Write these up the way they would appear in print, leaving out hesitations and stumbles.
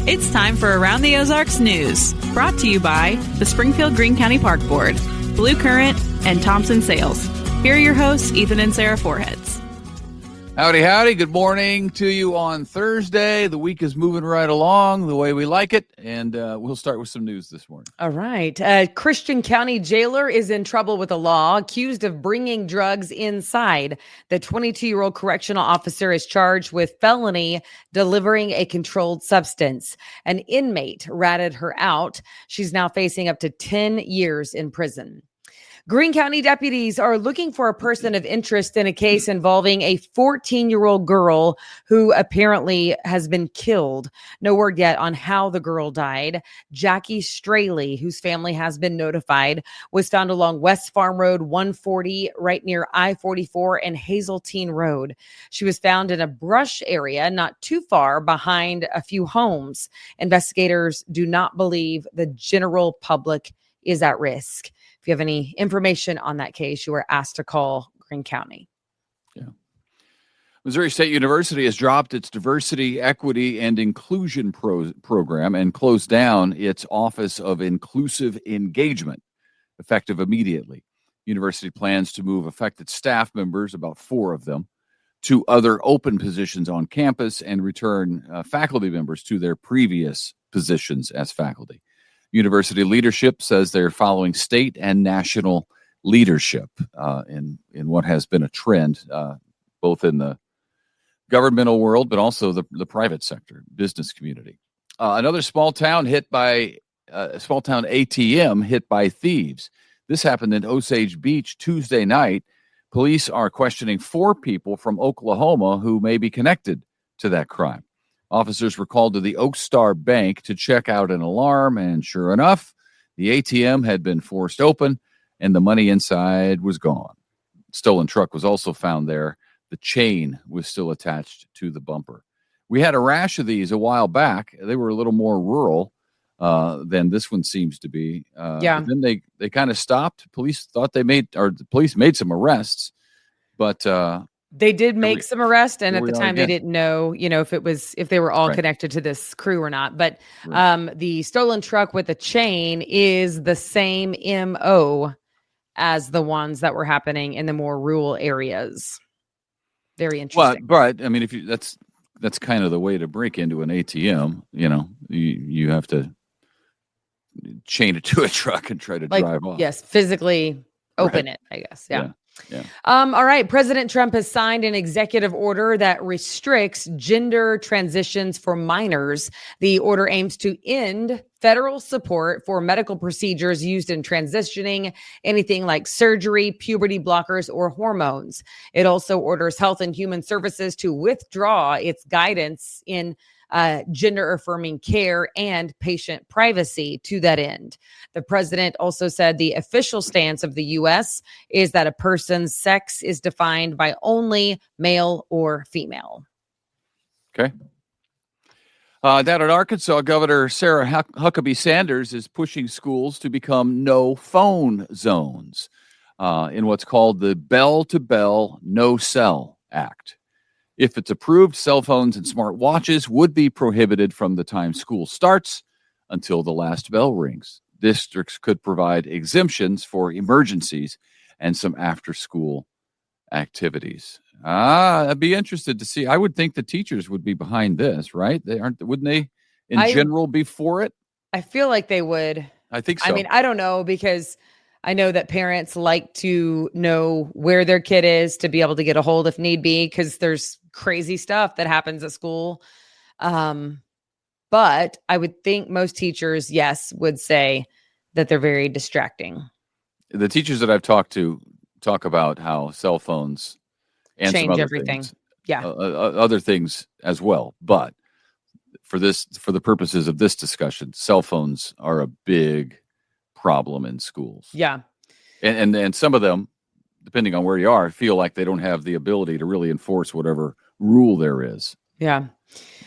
It's time for Around the Ozarks News, brought to you by the Springfield Greene County Park Board, Blue Current, and Thompson Sales. Here are your hosts, Ethan and Sarah Foreheads. Howdy, howdy. Good morning to you on Thursday. The week is moving right along the way we like it, and we'll start with some news this morning. All right. A Christian County jailer is in trouble with the law, accused of bringing drugs inside. The 22-year-old correctional officer is charged with felony delivering a controlled substance. An inmate ratted her out. She's now facing up to 10 years in prison. Greene County deputies are looking for a person of interest in a case involving a 14-year-old girl who apparently has been killed. No word yet on how the girl died. Jackie Straley, whose family has been notified, was found along West Farm Road 140, right near I-44 and Hazeltine Road. She was found in a brush area not too far behind a few homes. Investigators do not believe the general public is at risk. If you have any information on that case, you are asked to call Greene County. Yeah. Missouri State University has dropped its diversity, equity, and inclusion program and closed down its Office of Inclusive Engagement, effective immediately. University plans to move affected staff members, about 4 of them, to other open positions on campus and return faculty members to their previous positions as faculty. University leadership says they're following state and national leadership in what has been a trend, both in the governmental world, but also the private sector, business community. Another small town ATM hit by thieves. This happened in Osage Beach Tuesday night. Police are questioning 4 people from Oklahoma who may be connected to that crime. Officers were called to the Oak Star Bank to check out an alarm, and sure enough, the ATM had been forced open, and the money inside was gone. Stolen truck was also found there. The chain was still attached to the bumper. We had a rash of these a while back. They were a little more rural than this one seems to be. But then they kind of stopped. Police made some arrests, but they did make some arrests, and at the time they didn't know, if they were all connected to this crew or not. But the stolen truck with the chain is the same MO as the ones that were happening in the more rural areas. Very interesting. But I mean, that's kind of the way to break into an ATM. You have to chain it to a truck and try to drive off. Yes, physically open it, I guess. Yeah. All right. President Trump has signed an executive order that restricts gender transitions for minors. The order aims to end federal support for medical procedures used in transitioning, anything like surgery, puberty blockers, or hormones. It also orders Health and Human Services to withdraw its guidance in gender-affirming care and patient privacy to that end. The president also said the official stance of the U.S. is that a person's sex is defined by only male or female. Okay. Down in Arkansas, Governor Sarah Huckabee Sanders is pushing schools to become no-phone zones in what's called the Bell-to-Bell No-Cell Act. If it's approved, cell phones and smart watches would be prohibited from the time school starts until the last bell rings. Districts could provide exemptions for emergencies and some after-school activities. I'd be interested to see. I would think the teachers would be behind this, right? Wouldn't they, in general, be for it? I feel like they would. I think so. I mean, I don't know, because I know that parents like to know where their kid is to be able to get a hold if need be, because there's crazy stuff that happens at school. But I would think most teachers, yes, would say that they're very distracting. The teachers that I've talked to talk about how cell phones and change some other everything. Things, yeah. Other things as well. But for the purposes of this discussion, cell phones are a big problem in schools. Yeah. And some of them, depending on where you are, feel like they don't have the ability to really enforce whatever rule there is. Yeah.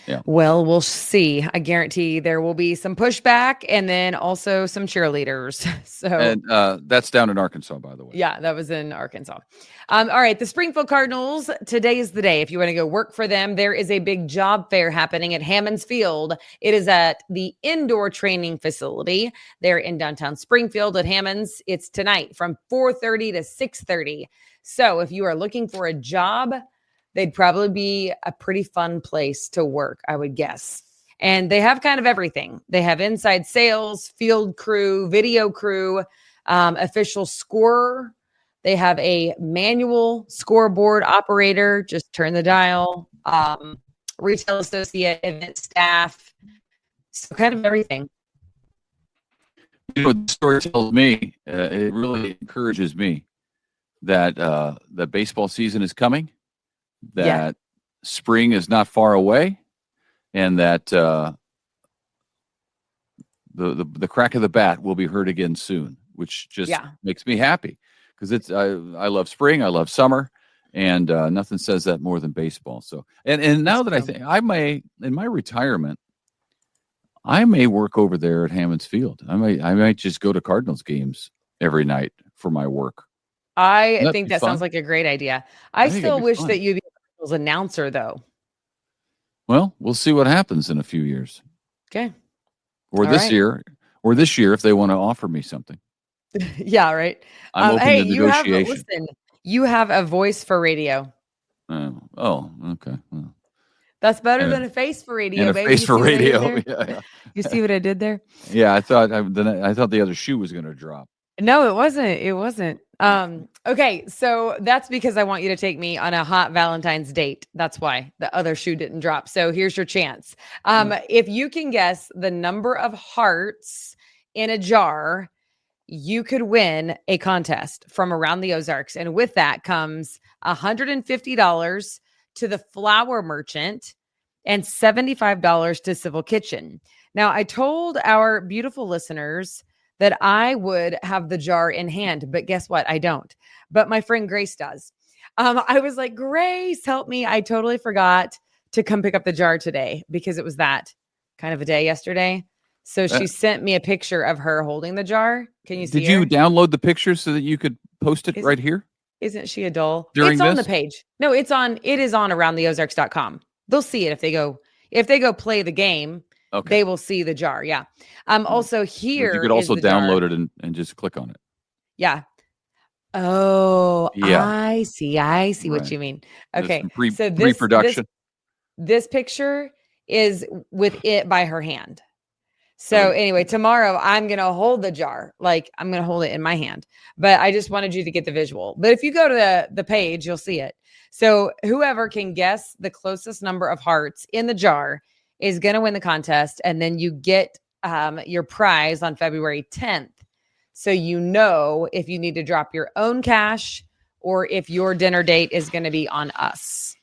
Yeah. Well, we'll see. I guarantee there will be some pushback and then also some cheerleaders. So, And that's down in Arkansas, by the way. yeah, that was in Arkansas. All right. The Springfield Cardinals, today is the day. If you want to go work for them, there is a big job fair happening at Hammons Field. It is at the indoor training facility there in downtown Springfield at Hammons. It's tonight from 4:30 to 6:30. So if you are looking for a job, they'd probably be a pretty fun place to work, I would guess. And they have kind of everything. They have inside sales, field crew, video crew, official scorer. They have a manual scoreboard operator, just turn the dial, retail associate, event staff, so kind of everything. You know, the story tells me, it really encourages me that the baseball season is coming, that spring is not far away, and that the crack of the bat will be heard again soon, which just makes me happy because I love spring, I love summer, and nothing says that more than baseball. So and now that I think I may, in my retirement, I may work over there at Hammons Field. I might just go to Cardinals games every night for my work. I think that sounds like a great idea. I still wish that you'd be an announcer, though. Well, we'll see what happens in a few years. Okay. Or this year if they want to offer me something. Yeah, right. I'm open to negotiation. You have a voice for radio. Oh, okay. Well, that's better than a face for radio. And a face for radio. Yeah. You see what I did there? Yeah, I thought the other shoe was going to drop. No, it wasn't. Okay, so that's because I want you to take me on a hot Valentine's date. That's why the other shoe didn't drop. So here's your chance. If you can guess the number of hearts in a jar, you could win a contest from Around the Ozarks. And with that comes $150 to the flower merchant and $75 to Civil Kitchen. Now, I told our beautiful listeners that I would have the jar in hand, but guess what? I don't. But my friend Grace does. I was like, Grace, help me. I totally forgot to come pick up the jar today because it was that kind of a day yesterday. So she sent me a picture of her holding the jar. Can you see Did you download the picture so that you could post it right here? Isn't she a doll? It's on the page. No, it is on aroundtheozarks.com. They'll see it if they go play the game. Okay. They will see the jar. Yeah. Also here. You could also download it and just click on it. Yeah. Oh, yeah. I see what you mean. Okay. So pre-production. This picture is with it by her hand. So anyway, tomorrow I'm going to hold the jar. Like I'm going to hold it in my hand, but I just wanted you to get the visual. But if you go to the page, you'll see it. So whoever can guess the closest number of hearts in the jar is going to win the contest. And then you get your prize on February 10th. So you know if you need to drop your own cash or if your dinner date is going to be on us.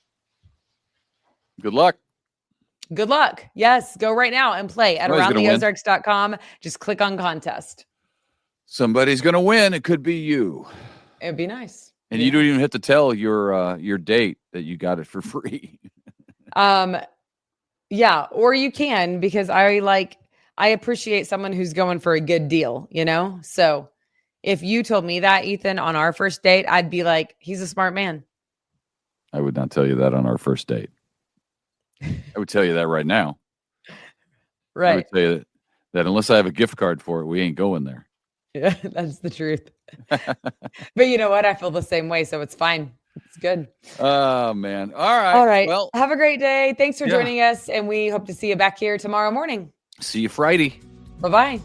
Good luck. Good luck. Yes. Go right now and play at aroundtheozarks.com. Just click on contest. Somebody's going to win. It could be you. It'd be nice. And you don't even have to tell your date that you got it for free. Yeah, or you can, because I appreciate someone who's going for a good deal, you know? So if you told me that, Ethan, on our first date, I'd be like, he's a smart man. I would not tell you that on our first date. I would tell you that right now. Right. I would say that unless I have a gift card for it, we ain't going there. Yeah, that's the truth. But you know what? I feel the same way, so it's fine. It's good. Oh, man. All right. Well, have a great day. Thanks for joining us, and we hope to see you back here tomorrow morning. See you Friday. Bye-bye.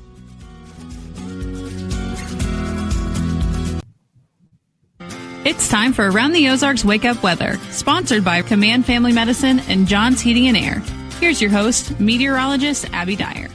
It's time for Around the Ozarks Wake Up Weather, sponsored by Command Family Medicine and John's Heating and Air. Here's your host, meteorologist Abby Dyer.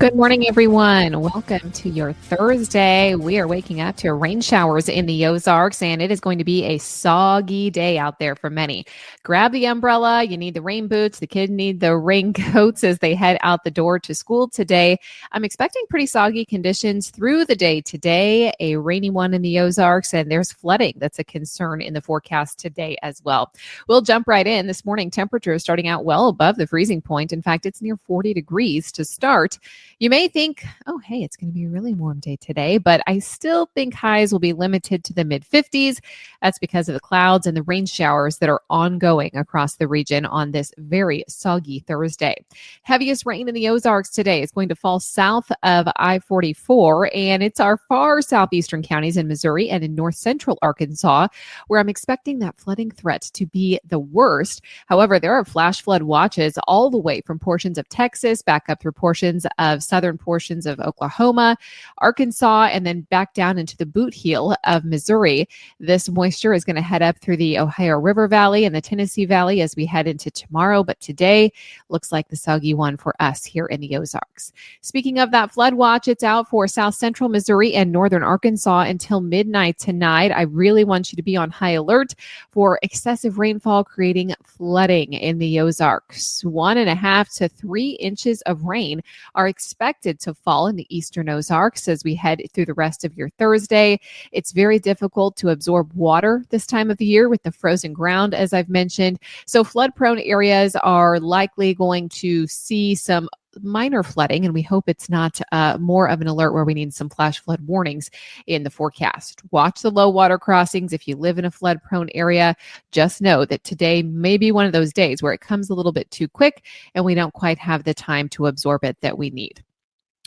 Good morning, everyone. Welcome to your Thursday. We are waking up to rain showers in the Ozarks, and it is going to be a soggy day out there for many. Grab the umbrella. You need the rain boots. The kids need the raincoats as they head out the door to school today. I'm expecting pretty soggy conditions through the day today, a rainy one in the Ozarks, and there's flooding. That's a concern in the forecast today as well. We'll jump right in. This morning, temperature is starting out well above the freezing point. In fact, it's near 40 degrees to start. You may think, oh, hey, it's going to be a really warm day today, but I still think highs will be limited to the mid-50s. That's because of the clouds and the rain showers that are ongoing across the region on this very soggy Thursday. Heaviest rain in the Ozarks today is going to fall south of I-44, and it's our far southeastern counties in Missouri and in north central Arkansas, where I'm expecting that flooding threat to be the worst. However, there are flash flood watches all the way from portions of Texas back up through portions of southern portions of Oklahoma, Arkansas, and then back down into the boot heel of Missouri. This moisture is going to head up through the Ohio River Valley and the Tennessee Valley as we head into tomorrow, but today looks like the soggy one for us here in the Ozarks. Speaking of that flood watch, it's out for south central Missouri and northern Arkansas until midnight tonight. I really want you to be on high alert for excessive rainfall creating flooding in the Ozarks. 1.5 to 3 inches of rain are expected to fall in the eastern Ozarks as we head through the rest of your Thursday. It's very difficult to absorb water this time of the year with the frozen ground, as I've mentioned. So flood-prone areas are likely going to see some minor flooding, and we hope it's not more of an alert where we need some flash flood warnings in the forecast. Watch the low water crossings. If you live in a flood prone area, just know that today may be one of those days where it comes a little bit too quick and we don't quite have the time to absorb it that we need.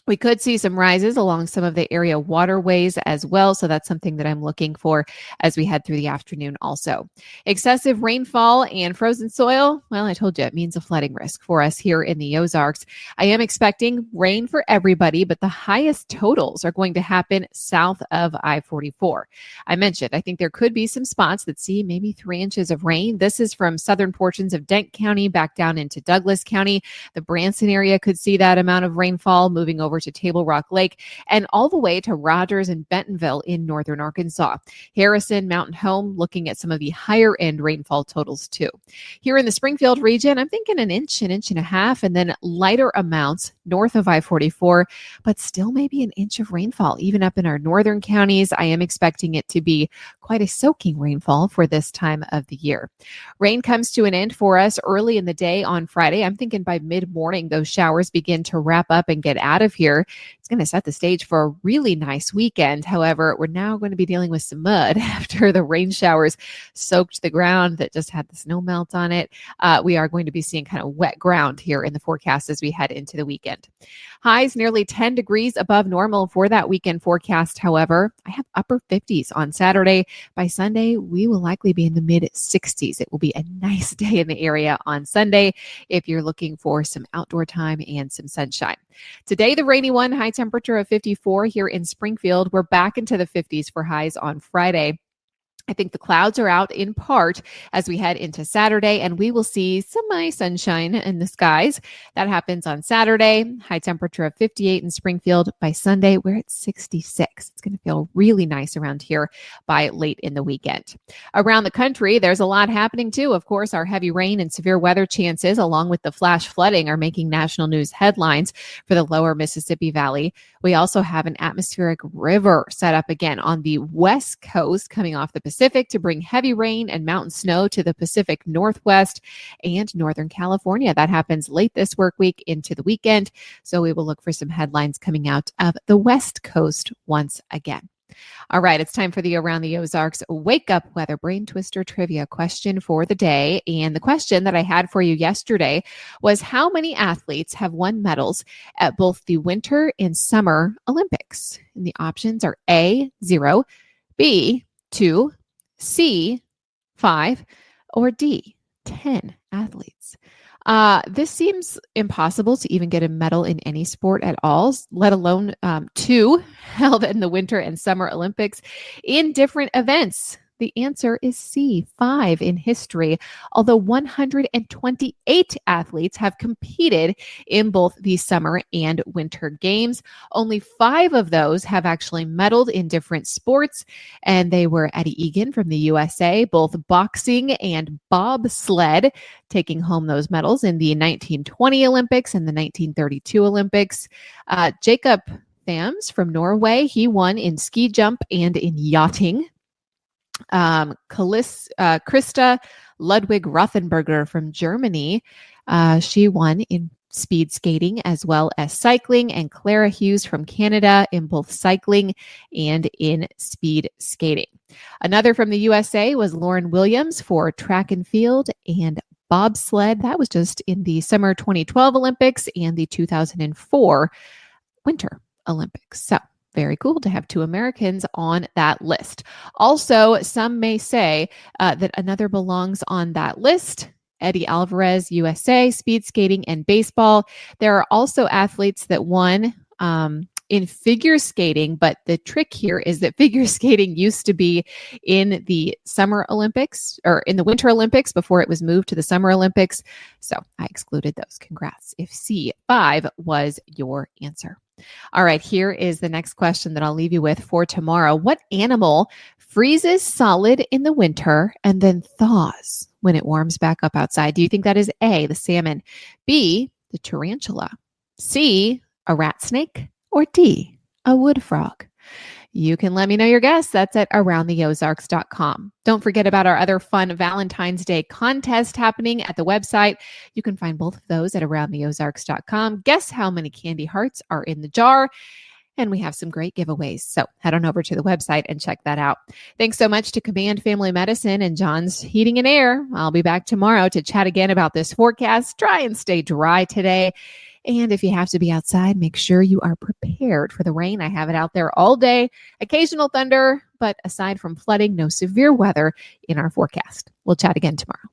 We could see some rises along some of the area waterways as well. So that's something that I'm looking for as we head through the afternoon also. Excessive rainfall and frozen soil. Well, I told you it means a flooding risk for us here in the Ozarks. I am expecting rain for everybody, but the highest totals are going to happen south of I-44. I mentioned, I think there could be some spots that see maybe 3 inches of rain. This is from southern portions of Dent County back down into Douglas County. The Branson area could see that amount of rainfall moving over to Table Rock Lake and all the way to Rogers and Bentonville in northern Arkansas. Harrison, Mountain Home, looking at some of the higher end rainfall totals too. Here in the Springfield region, I'm thinking an inch and a half, and then lighter amounts north of I-44, but still maybe an inch of rainfall. Even up in our northern counties, I am expecting it to be quite a soaking rainfall for this time of the year. Rain comes to an end for us early in the day on Friday. I'm thinking by mid-morning, those showers begin to wrap up and get out of here. It's going to set the stage for a really nice weekend. However, we're now going to be dealing with some mud after the rain showers soaked the ground that just had the snow melt on it. We are going to be seeing kind of wet ground here in the forecast as we head into the weekend. Highs nearly 10 degrees above normal for that weekend forecast. However, I have upper 50s on Saturday. By Sunday, we will likely be in the mid 60s. It will be a nice day in the area on Sunday if you're looking for some outdoor time and some sunshine. Today, the rainy one, high temperature of 54 here in Springfield. We're back into the 50s for highs on Friday. I think the clouds are out in part as we head into Saturday, and we will see semi-sunshine in the skies. That happens on Saturday, high temperature of 58 in Springfield. By Sunday, we're at 66. It's going to feel really nice around here by late in the weekend. Around the country, there's a lot happening too. Of course, our heavy rain and severe weather chances, along with the flash flooding, are making national news headlines for the lower Mississippi Valley. We also have an atmospheric river set up again on the west coast coming off the Pacific to bring heavy rain and mountain snow to the Pacific Northwest and Northern California. That happens late this work week into the weekend. So we will look for some headlines coming out of the West Coast once again. All right, it's time for the Around the Ozarks Wake Up Weather Brain Twister Trivia question for the day. And the question that I had for you yesterday was, how many athletes have won medals at both the Winter and Summer Olympics? And the options are A, 0, B, 2, C, 5, or D, 10 athletes. This seems impossible to even get a medal in any sport at all, let alone 2 held in the Winter and Summer Olympics in different events. The answer is C, 5 in history, although 128 athletes have competed in both the summer and winter games. Only 5 of those have actually medaled in different sports, and they were Eddie Egan from the USA, both boxing and bobsled, taking home those medals in the 1920 Olympics and the 1932 Olympics. Jacob Thams from Norway, he won in ski jump and in yachting. Krista Ludwig Rothenberger from Germany, she won in speed skating as well as cycling, and Clara Hughes from Canada in both cycling and in speed skating. Another from the USA was Lauren Williams for track and field and bobsled. That was just in the summer 2012 Olympics and the 2004 Winter Olympics. So very cool to have 2 Americans on that list. Also, some may say that another belongs on that list. Eddie Alvarez, USA, speed skating and baseball. There are also athletes that won in figure skating, but the trick here is that figure skating used to be in the Summer Olympics or in the Winter Olympics before it was moved to the Summer Olympics. So I excluded those. Congrats if C5 was your answer. All right, here is the next question that I'll leave you with for tomorrow. What animal freezes solid in the winter and then thaws when it warms back up outside? Do you think that is A, the salmon, B, the tarantula, C, a rat snake, or D, a wood frog? You can let me know your guess. That's at aroundtheozarks.com. Don't forget about our other fun Valentine's Day contest happening at the website. You can find both of those at aroundtheozarks.com. Guess how many candy hearts are in the jar? And we have some great giveaways. So head on over to the website and check that out. Thanks so much to Command Family Medicine and John's Heating and Air. I'll be back tomorrow to chat again about this forecast. Try and stay dry today. And if you have to be outside, make sure you are prepared for the rain. I have it out there all day. Occasional thunder, but aside from flooding, no severe weather in our forecast. We'll chat again tomorrow.